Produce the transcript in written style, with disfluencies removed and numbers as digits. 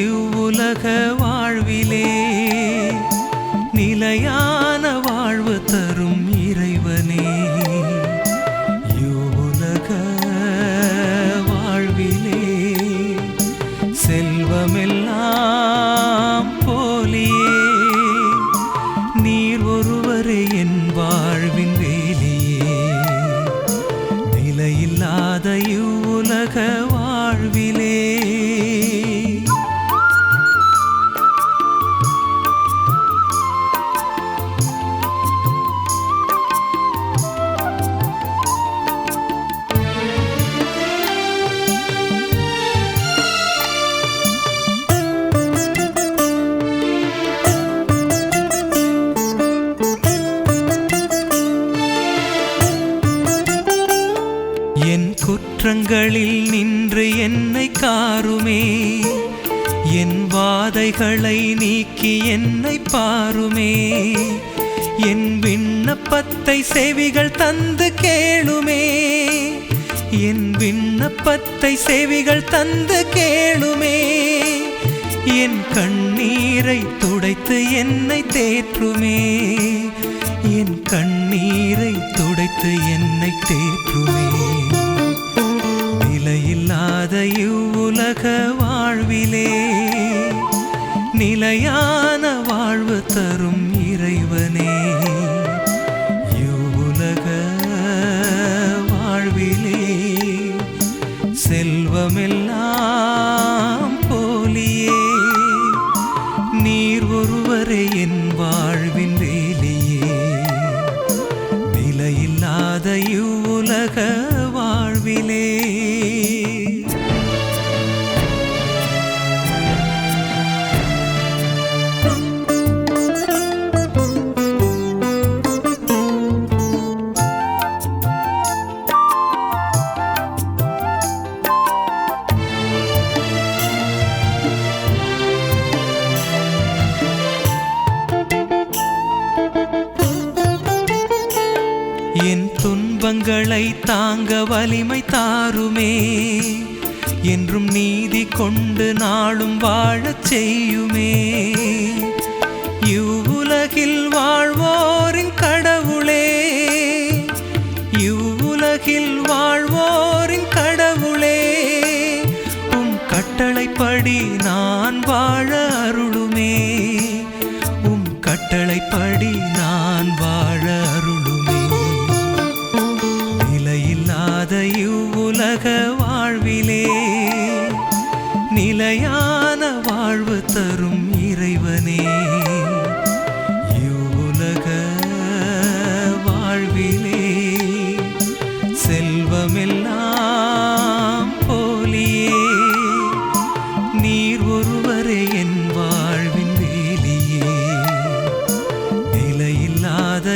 இவ்வுலக வாழ்விலே நிலையான வாழ்வு தரும் இறைவனே, இவ்வுலக வாழ்விலே செல்வமெல்லாம் போலியே, நீர் ஒருவரே என் வாழ்வின் வேலியே, நிலையில்லாத இவ்வுலக வாழ்விலே. என் குற்றங்களில் நின்று என்னை காருமே, என் வாதைகளை நீக்கி என்னை பாருமே, என் விண்ணப்பத்தை செவிகள் தந்து கேளுமே, என் விண்ணப்பத்தை செவிகள் தந்து கேளுமே, என் கண்ணீரை துடைத்து என்னை தேற்றுமே, என் கண்ணீரை துடைத்து என்னை தேற்றுமே, நிலையில்லாத இவ்வுலக வாழ்விலே நிலையான வாழ்வு தரும் இறைவனே, இவ்வுலக வாழ்விலே செல்வமெல்லாம் போலியே, நீர் ஒருவரே என் வாழ்வின் வேலியே, நிலையில்லாத இவ்வுலக வாழ்விலே. என் துன்பங்களை தாங்க வலிமை தாருமே, என்றும் நீதி கொண்டு நாளும் வாழச் செய்யுமே, இவ்வுலகில் வாழ்வோரின் கடவுளே, இவ்வுலகில் வாழ்வோரின் கடவுளே, உம் கட்டளைப்படி நான் வாழ அருளுமே, உம் கட்டளைப்படி நான் வாழ அருளுமே, நிலையில்லாத இவ்வுலக வாழ்விலே நிலையான வாழ்வு தரும் இறைவனே, இவ்வுலக வாழ்விலே செல்வமெல்லாம் போலியே, நீர் ஒருவரே என் வாழ்வின் வேலியே, நிலையில்லாத